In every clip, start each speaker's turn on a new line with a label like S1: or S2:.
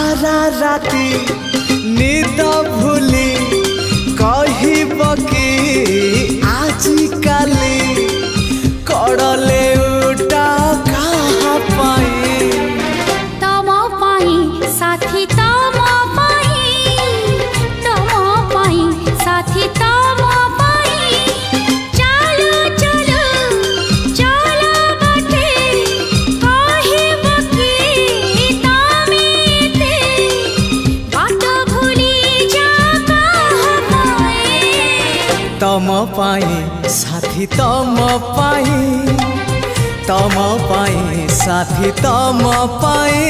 S1: सारा राती निद भूली कहब कि आजी काली कड़ले उठा कहाँ पाई
S2: तम पाई साथी तम पाई साथी तम पाई चलो चलो चलो बाटे कहब कि तमेते बाट भूली जा कहाँ पाए
S1: तम पाई साथी तम पाई साथी तम पाई।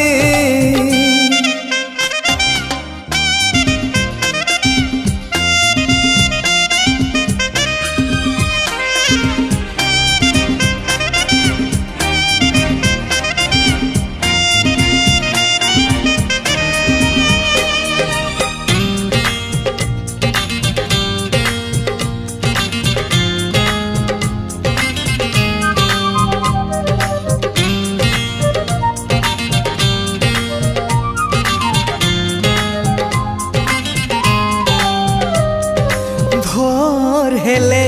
S1: भोर हेले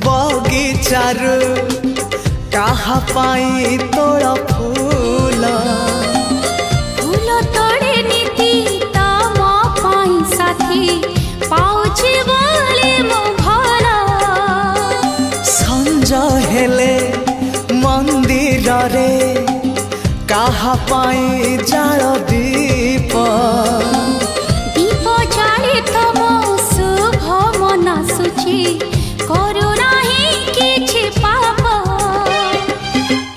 S1: बगीचारू कहाँ पाई तोड़ फूल
S2: फूल तोड़े नीति तम पाई साथी पाउछि बोले मो भला
S1: संज हेले मंदिर रे कहाँ पाई जाल दीप
S2: दीप जाले तम शुभ मन सुची करू नाही किछि पाप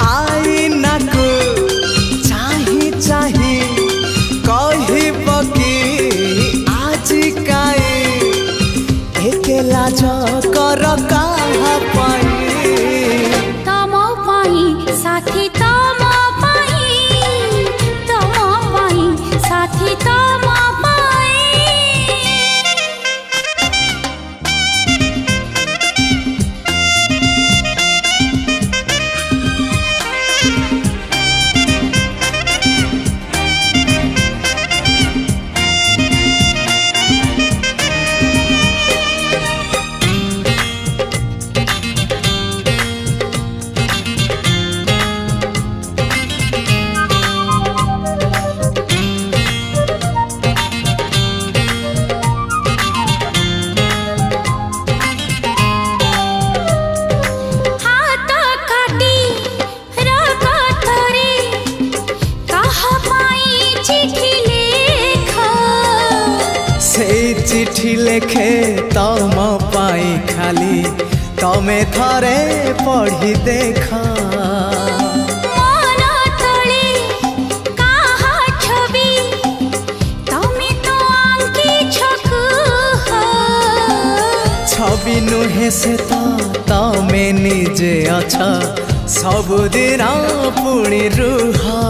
S1: आईना को चाही चाही कहब कि आजी काई एके लाज कर कहाँ पाई
S2: तम पाई साथी तम पाई साथी तम पाई।
S1: चिठी लेखे तम पाई खाली तमे थरे पढ़ी देखा
S2: मन तले कहा छवि तमे तो आंकी छकु
S1: छवि नुहे से तो तमे निजे अच्छा सबुदिन पुणी रुहा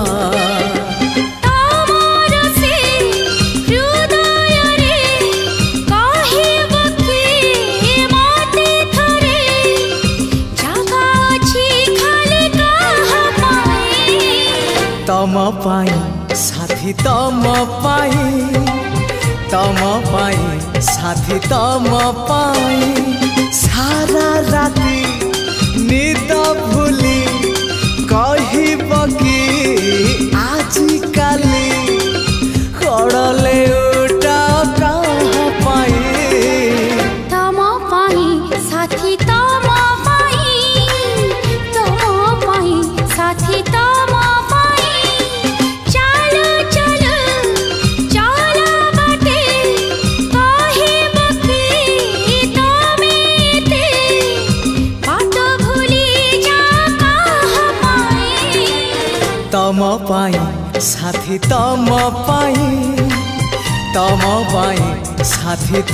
S1: तम पाई साथी तम पाई साथी तम पाई सारा राती निद भूली कहब कि आजी काली कड़ले उठा कहाँ पाई
S2: तम पाई साथी तम पाई साथी तम
S1: तम पाई साथी तम पाई साथी